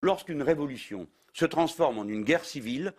Lorsqu'une révolution se transforme en une guerre civile,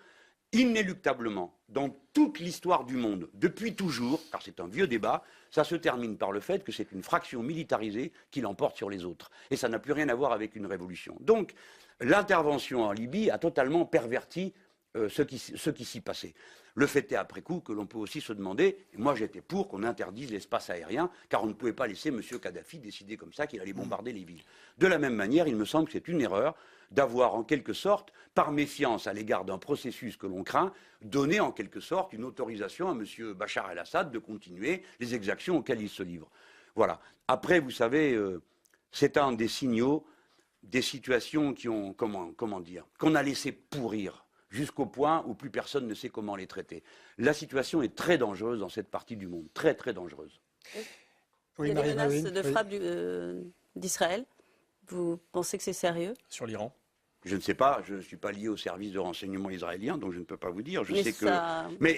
inéluctablement, dans toute l'histoire du monde, depuis toujours, car c'est un vieux débat, ça se termine par le fait que c'est une fraction militarisée qui l'emporte sur les autres. Et ça n'a plus rien à voir avec une révolution. Donc, l'intervention en Libye a totalement perverti ce qui s'y passait. Le fait est après coup que l'on peut aussi se demander, et moi j'étais pour qu'on interdise l'espace aérien, car on ne pouvait pas laisser M. Kadhafi décider comme ça qu'il allait bombarder les villes. De la même manière, il me semble que c'est une erreur d'avoir en quelque sorte, par méfiance à l'égard d'un processus que l'on craint, donné en quelque sorte une autorisation à M. Bachar el-Assad de continuer les exactions auxquelles il se livre. Voilà. Après, vous savez, c'est un des signaux des situations qui ont, comment dire, qu'on a laissé pourrir jusqu'au point où plus personne ne sait comment les traiter. La situation est très dangereuse dans cette partie du monde, très très dangereuse. Oui, il y a des menaces de frappe d'Israël. Vous pensez que c'est sérieux? Sur l'Iran? Je ne sais pas, je ne suis pas lié au service de renseignement israélien, donc je ne peux pas vous dire. Mais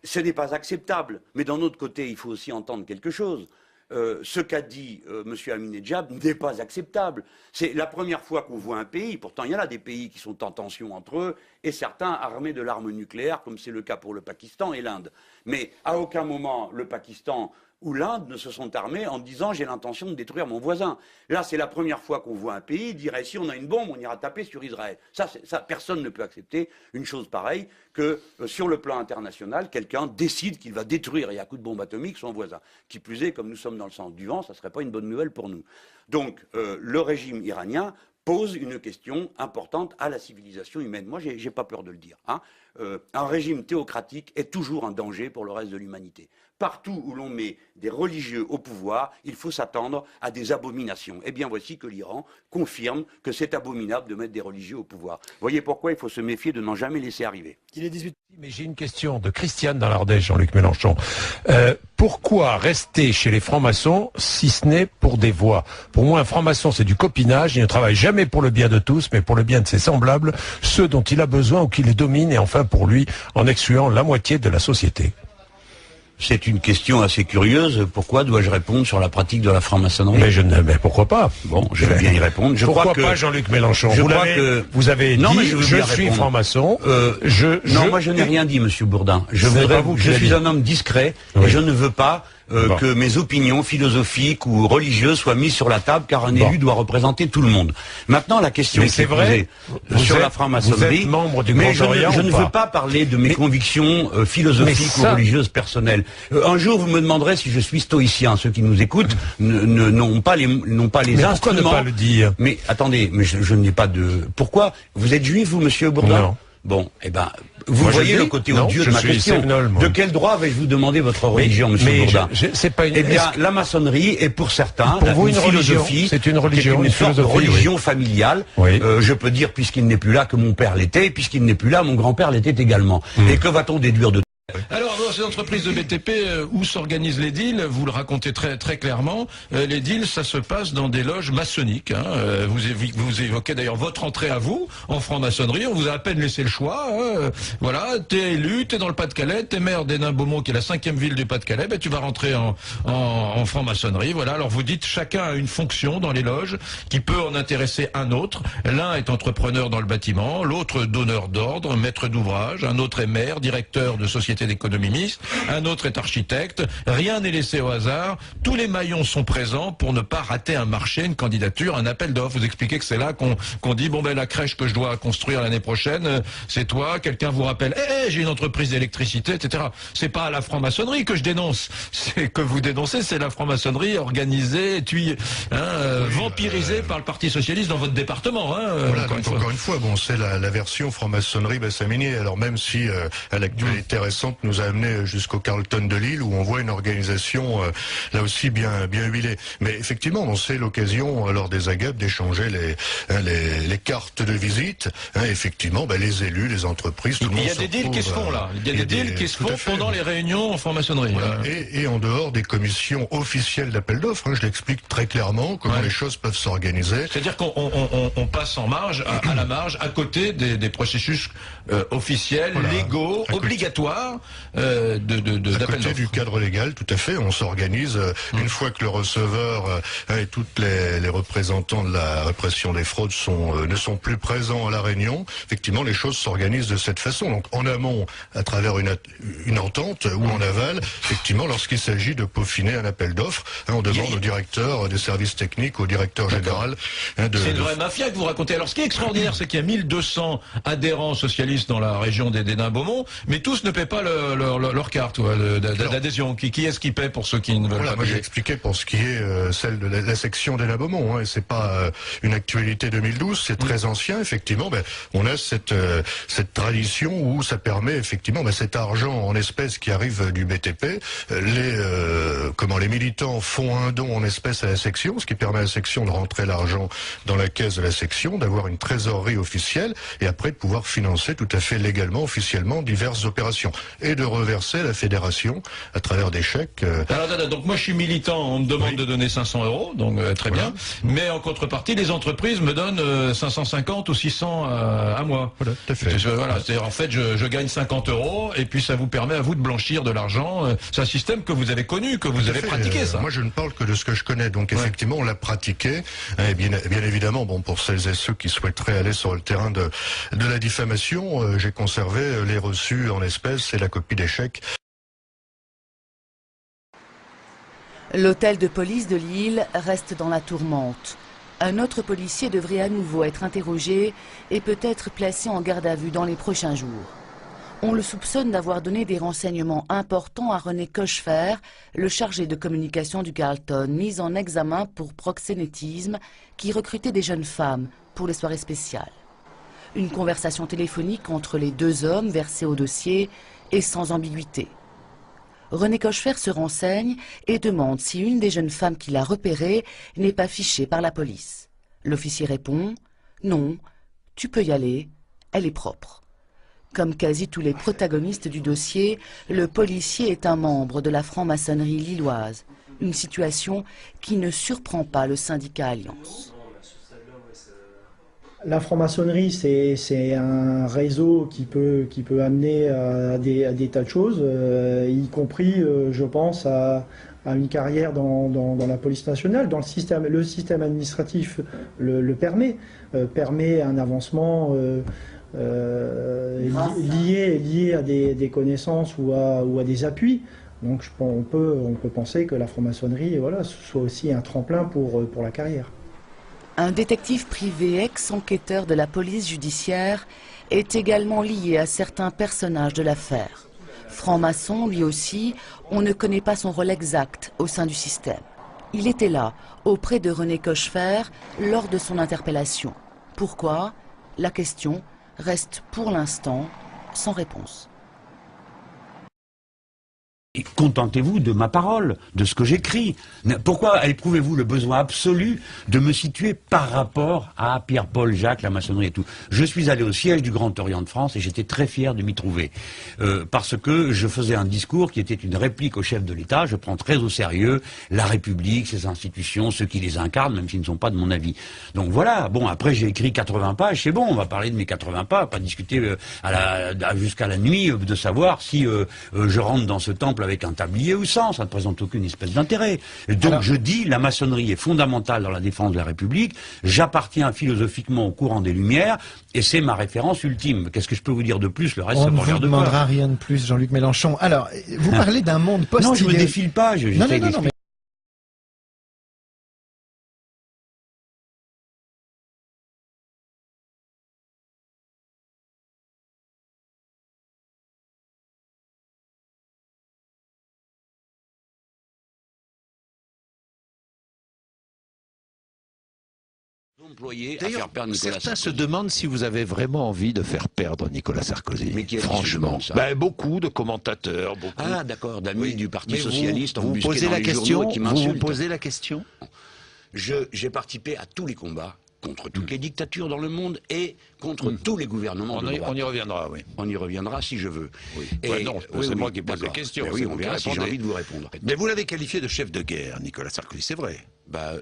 ce n'est pas acceptable. Mais d'un autre côté, il faut aussi entendre quelque chose. Ce qu'a dit M. Ahmadinejad n'est pas acceptable. C'est la première fois qu'on voit un pays, pourtant il y en a des pays qui sont en tension entre eux, et certains armés de l'arme nucléaire, comme c'est le cas pour le Pakistan et l'Inde. Mais à aucun moment le Pakistan ou l'Inde ne se sont armés en disant « j'ai l'intention de détruire mon voisin ». Là, c'est la première fois qu'on voit un pays dire « si on a une bombe, on ira taper sur Israël ». Ça, personne ne peut accepter une chose pareille que sur le plan international, quelqu'un décide qu'il va détruire et à coup de bombe atomique son voisin. Qui plus est, comme nous sommes dans le sens du vent, ça ne serait pas une bonne nouvelle pour nous. Donc, le régime iranien pose une question importante à la civilisation humaine. Moi, j'ai pas peur de le dire. Hein. Un régime théocratique est toujours un danger pour le reste de l'humanité. Partout où l'on met des religieux au pouvoir, il faut s'attendre à des abominations. Eh bien, voici que l'Iran confirme que c'est abominable de mettre des religieux au pouvoir. Vous voyez pourquoi il faut se méfier de n'en jamais laisser arriver. Il est 18. Mais j'ai une question de Christiane dans l'Ardèche, Jean-Luc Mélenchon. Pourquoi rester chez les francs-maçons si ce n'est pour des voix? Pour moi, un franc-maçon, c'est du copinage. Il ne travaille jamais pour le bien de tous, mais pour le bien de ses semblables, ceux dont il a besoin ou qui les dominent, et enfin pour lui, en excluant la moitié de la société. C'est une question assez curieuse. Pourquoi dois-je répondre sur la pratique de la franc-maçonnerie? Mais pourquoi pas? Bon, je vais bien y répondre. Pourquoi pas, Jean-Luc Mélenchon? Vous avez dit, je suis franc-maçon. Non, moi je n'ai rien dit, Monsieur Bourdin. Je suis un homme discret et je ne veux pas que mes opinions philosophiques ou religieuses soient mises sur la table, car un élu doit représenter tout le monde. Maintenant, la question qui est posée sur la franc-maçonnerie, mais je ne veux pas parler de mes convictions philosophiques ou religieuses personnelles. Un jour, vous me demanderez si je suis stoïcien. Ceux qui nous écoutent n'ont pas les instruments. Pourquoi ne pas le dire? Mais attendez, mais je n'ai pas de... Pourquoi? Vous êtes juif, vous, Monsieur Bourdin? Non. Bon, eh ben, vous voyez le côté odieux de ma question. De quel droit vais-je vous demander votre religion, Monsieur Bourdin? Eh bien, la maçonnerie est pour certains une philosophie. C'est une religion, une sorte de religion familiale. Je peux dire, puisqu'il n'est plus là, que mon père l'était, puisqu'il n'est plus là, mon grand-père l'était également. Et que va-t-on déduire de... Alors, dans ces entreprises de BTP, où s'organisent les deals, vous le racontez très, très clairement, les deals, ça se passe dans des loges maçonniques. Hein. Vous évoquez d'ailleurs votre entrée à vous, en franc-maçonnerie, on vous a à peine laissé le choix. Hein. Voilà, t'es élu, t'es dans le Pas-de-Calais, t'es maire d'Hénin-Beaumont, qui est la 5e ville du Pas-de-Calais, ben, tu vas rentrer en franc-maçonnerie. Voilà, alors vous dites, chacun a une fonction dans les loges qui peut en intéresser un autre. L'un est entrepreneur dans le bâtiment, l'autre donneur d'ordre, maître d'ouvrage, un autre est maire, directeur de société d'économie mixte, un autre est architecte, rien n'est laissé au hasard, tous les maillons sont présents pour ne pas rater un marché, une candidature, un appel d'offres. Vous expliquez que c'est là qu'on dit, bon ben la crèche que je dois construire l'année prochaine, c'est toi, quelqu'un vous rappelle, j'ai une entreprise d'électricité, etc. C'est pas la franc-maçonnerie que je dénonce, c'est que vous dénoncez, c'est la franc-maçonnerie organisée, vampirisée par le Parti Socialiste dans votre département. Hein, voilà, encore une fois, bon, c'est la version franc-maçonnerie Bassamini, alors même si à l'actualité récente nous a amené jusqu'au Carlton de Lille, où on voit une organisation là aussi bien huilée. Mais effectivement, on sait l'occasion lors des agapes d'échanger les cartes de visite. Hein, effectivement, les élus, les entreprises, tout le monde. Il y a des deals qui se font là. Il y a des deals qui se font pendant les réunions en franc-maçonnerie. Voilà. Et en dehors des commissions officielles d'appel d'offres, hein, je l'explique très clairement comment les choses peuvent s'organiser. C'est-à-dire qu'on passe en marge, à la marge, à côté des processus officiels, légaux, obligatoires. pas d'appel d'offres. Du cadre légal, tout à fait. On s'organise une fois que le receveur et toutes les représentants de la répression des fraudes ne sont plus présents à la réunion. Effectivement, les choses s'organisent de cette façon. Donc en amont, à travers une entente, ou en aval, effectivement, lorsqu'il s'agit de peaufiner un appel d'offres, on demande au directeur des services techniques, au directeur général. C'est une vraie mafia que vous racontez. Alors ce qui est extraordinaire, c'est qu'il y a 1200 adhérents socialistes dans la région des Nains-Beaumont, mais tous ne paient pas leur carte d'adhésion. Qui est-ce qui paie pour ceux qui ne veulent pas moi j'ai expliqué pour ce qui est celle de la section des Nains-Beaumont, et c'est pas une actualité 2012, c'est très ancien, effectivement. On a cette tradition où ça permet effectivement cet argent en espèces qui arrive du BTP. Les militants font un don en espèces à la section, ce qui permet à la section de rentrer l'argent dans la caisse de la section, d'avoir une trésorerie officielle, et après de pouvoir financer tout à fait légalement, officiellement, diverses opérations, et de reverser à la fédération à travers des chèques. Alors, donc moi je suis militant, on me demande de donner 500 €, donc très bien, mais en contrepartie, les entreprises me donnent 550 ou 600 à moi. Voilà, tout à fait. C'est-à-dire, en fait, je gagne 50 €, et puis ça vous permet à vous de blanchir de l'argent. C'est un système que vous avez connu, que vous avez pratiqué, ça. Moi, je ne parle que de ce que je connais. Donc, effectivement, on l'a pratiqué. Et bien évidemment, pour celles et ceux qui souhaiteraient aller sur le terrain de la diffamation, j'ai conservé les reçus en espèces et la copie des chèques. L'hôtel de police de Lille reste dans la tourmente. Un autre policier devrait à nouveau être interrogé et peut-être placé en garde à vue dans les prochains jours. On le soupçonne d'avoir donné des renseignements importants à René Cochefer, le chargé de communication du Carlton, mis en examen pour proxénétisme, qui recrutait des jeunes femmes pour les soirées spéciales. Une conversation téléphonique entre les deux hommes versée au dossier est sans ambiguïté. René Cochefer se renseigne et demande si une des jeunes femmes qu'il a repérées n'est pas fichée par la police. L'officier répond « Non, tu peux y aller, elle est propre ». Comme quasi tous les protagonistes du dossier, le policier est un membre de la franc-maçonnerie lilloise. Une situation qui ne surprend pas le syndicat Alliance. La franc-maçonnerie, c'est un réseau qui peut amener à des tas de choses, y compris, je pense, à une carrière dans la police nationale. Dans le système administratif le permet un avancement lié à des connaissances ou à des appuis. Donc on peut penser que la franc-maçonnerie soit aussi un tremplin pour la carrière. Un détective privé ex-enquêteur de la police judiciaire est également lié à certains personnages de l'affaire. Franc-maçon, lui aussi, on ne connaît pas son rôle exact au sein du système. Il était là, auprès de René Cochefer, lors de son interpellation. Pourquoi? La question reste pour l'instant sans réponse. Et contentez-vous de ma parole, de ce que j'écris. Pourquoi éprouvez-vous le besoin absolu de me situer par rapport à Pierre-Paul Jacques, la maçonnerie et tout? Je suis allé au siège du Grand Orient de France et j'étais très fier de m'y trouver. Parce que je faisais un discours qui était une réplique au chef de l'État. Je prends très au sérieux la République, ses institutions, ceux qui les incarnent, même s'ils ne sont pas de mon avis. Donc voilà, bon, après j'ai écrit 80 pages, c'est bon, on va parler de mes 80 pages, pas discuter jusqu'à la nuit de savoir si je rentre dans ce temple avec un tablier ou sans, ça ne présente aucune espèce d'intérêt. Donc je dis, la maçonnerie est fondamentale dans la défense de la République, j'appartiens philosophiquement au courant des Lumières, et c'est ma référence ultime. Qu'est-ce que je peux vous dire de plus? Le reste, ça me regarde pas. On ne vous demandera rien de plus, Jean-Luc Mélenchon. Alors, vous parlez d'un monde post-idéologique. Non, je ne me défile pas, j'essaie d'expliquer. D'ailleurs, certains se demandent si vous avez vraiment envie de faire perdre Nicolas Sarkozy. Mais qui franchement, beaucoup de commentateurs, beaucoup. Ah d'accord, d'amis du Parti Socialiste. Vous posez la question. Vous posez la question. J'ai participé à tous les combats contre toutes les dictatures dans le monde et contre tous les gouvernements de droite. On y reviendra, oui. On y reviendra si je veux. Oui. Et, non, c'est moi qui pose la question. Oui, on verra si j'ai envie de vous répondre. Mais vous l'avez qualifié de chef de guerre, Nicolas Sarkozy, c'est vrai.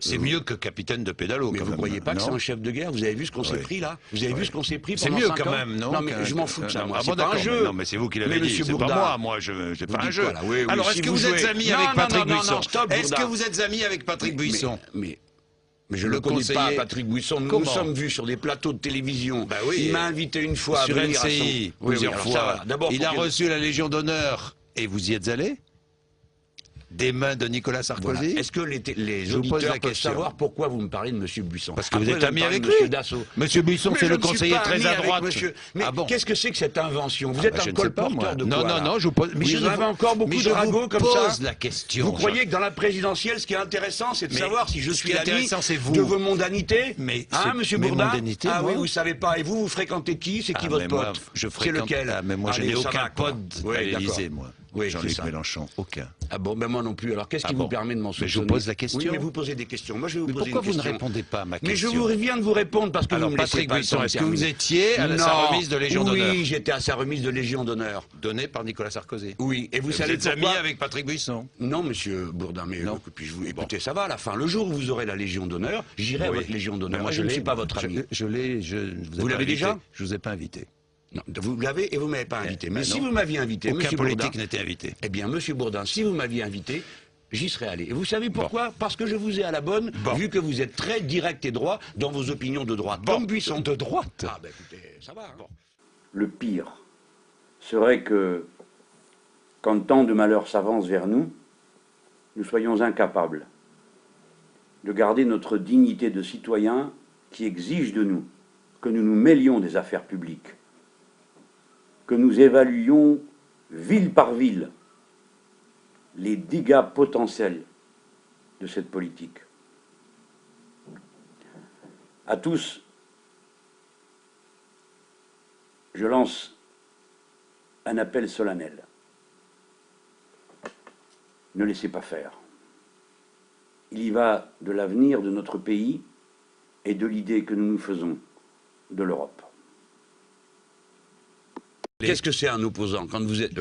C'est mieux que capitaine de pédalo. Mais vous ne croyez pas que c'est un chef de guerre? Vous avez vu ce qu'on s'est pris là? Vous avez vu ce qu'on s'est pris pendant 5 ans? C'est mieux quand même, non? Non, mais je m'en fous de ça, moi. C'est pas un jeu. Non, mais c'est vous qui l'avez dit, c'est pas moi. C'est pas un jeu. Alors, est-ce que vous êtes ami avec Patrick Buisson? Est-ce que vous êtes ami avec Patrick Buisson? Mais je ne le connais pas, Patrick Buisson. Nous nous sommes vus sur des plateaux de télévision. Il m'a invité une fois à venir sur LCI, plusieurs fois. Il a reçu la Légion d'honneur. Et vous y êtes allé? Des mains de Nicolas Sarkozy. Voilà. Est-ce que les auditeurs peuvent savoir pourquoi vous me parlez de M. Buisson? Parce que vous êtes ami avec lui. M. Buisson, c'est le conseiller très à droite. Mais qu'est-ce que c'est que cette invention? Vous êtes un colporteur de quoi? Non, je vous pose... Vous avez encore beaucoup de ragots comme ça? Pose la question. Vous croyez que dans la présidentielle, ce qui est intéressant, c'est de savoir si je suis l'ami de vos mondanités? Mais M. Bourdin? Ah oui, vous savez pas. Et vous fréquentez qui? C'est qui votre pote? C'est lequel? Mais moi, je n'ai aucun pote à l'Élysée, moi. Oui, Jean-Luc Mélenchon, aucun. Ah bon, ben moi non plus. Alors qu'est-ce qui vous permet de m'en soupçonner? Mais je vous pose la question. Oui, mais vous posez des questions. Moi, je vais vous poser une question. Pourquoi vous ne répondez pas à ma question? Mais je viens de vous répondre parce que vous me laissez pas le temps. Est-ce que vous étiez à sa remise de Légion d'honneur? Oui, j'étais à sa remise de Légion d'honneur. Donnée par Nicolas Sarkozy. Oui, et vous savez êtes ami avec Patrick Buisson? Non, monsieur Bourdin, mais non. Écoutez, ça va, à la fin, le jour où vous aurez la Légion d'honneur, j'irai à votre Légion d'honneur. Moi, je ne suis pas votre ami. Vous l'avez déjà? Je vous ai pas invité. Non, vous l'avez et vous ne m'avez pas invité. Mais si vous m'aviez invité, aucun politique n'était invité. Eh bien, monsieur Bourdin, si vous m'aviez invité, j'y serais allé. Et vous savez pourquoi? Parce que je vous ai à la bonne, vu que vous êtes très direct et droit dans vos opinions de droite. Comme Buisson. De droite? Ah, ben écoutez, ça va. Hein. Le pire serait que, quand tant de malheurs s'avancent vers nous, nous soyons incapables de garder notre dignité de citoyen qui exige de nous que nous nous mêlions des affaires publiques, que nous évaluions ville par ville les dégâts potentiels de cette politique. À tous, je lance un appel solennel. Ne laissez pas faire. Il y va de l'avenir de notre pays et de l'idée que nous nous faisons de l'Europe. Qu'est-ce que c'est un opposant? Quand vous êtes,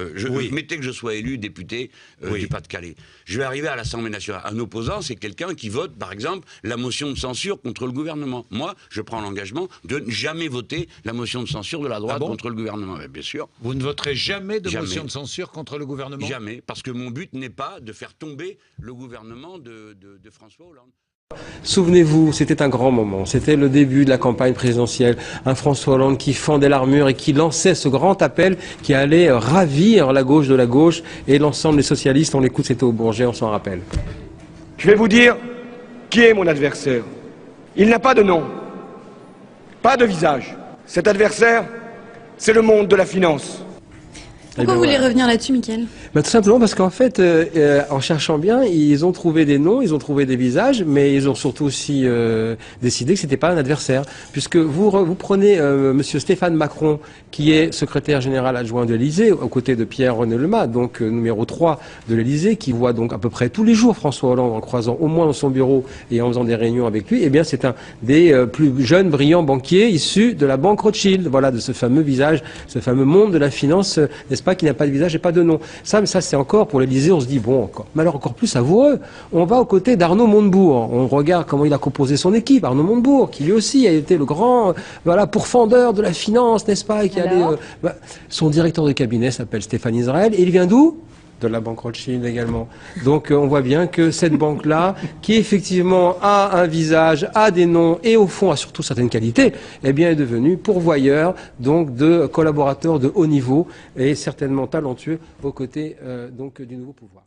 mettez que je sois élu député du Pas-de-Calais. Je vais arriver à l'Assemblée nationale. Un opposant, c'est quelqu'un qui vote, par exemple, la motion de censure contre le gouvernement. Moi, je prends l'engagement de ne jamais voter la motion de censure de la droite contre le gouvernement. Mais bien sûr. Vous ne voterez jamais de motion de censure contre le gouvernement? Jamais, parce que mon but n'est pas de faire tomber le gouvernement de François Hollande. Souvenez-vous, c'était un grand moment, c'était le début de la campagne présidentielle, un François Hollande qui fendait l'armure et qui lançait ce grand appel qui allait ravir la gauche de la gauche et l'ensemble des socialistes. On l'écoute, c'était au Bourget, on s'en rappelle. Je vais vous dire qui est mon adversaire. Il n'a pas de nom, pas de visage. Cet adversaire, c'est le monde de la finance. Pourquoi vous voulez revenir là-dessus, Mickaël? Tout simplement parce qu'en fait, en cherchant bien, ils ont trouvé des noms, ils ont trouvé des visages, mais ils ont surtout aussi décidé que c'était pas un adversaire. Puisque vous prenez monsieur Stéphane Macron, qui est secrétaire général adjoint de l'Élysée, aux côtés de Pierre-René Lemas, donc numéro 3 de l'Élysée, qui voit donc à peu près tous les jours François Hollande en le croisant au moins dans son bureau et en faisant des réunions avec lui. Eh bien, c'est un des plus jeunes, brillants banquiers issus de la banque Rothschild. Voilà, de ce fameux visage, ce fameux monde de la finance, n'est-ce pas, qui n'a pas de visage et pas de nom. Ça c'est encore pour l'Élysée, on se dit, bon, mais alors encore plus savoureux, on va aux côtés d'Arnaud Montebourg. On regarde comment il a composé son équipe, Arnaud Montebourg, qui lui aussi a été le grand, pourfendeur de la finance, n'est-ce pas, et qui allait, son directeur de cabinet s'appelle Stéphane Israël, et il vient d'où? De la banque Rothschild également. Donc on voit bien que cette banque-là, qui effectivement a un visage, a des noms et au fond a surtout certaines qualités, eh bien est devenue pourvoyeur donc de collaborateurs de haut niveau et certainement talentueux aux côtés donc du nouveau pouvoir.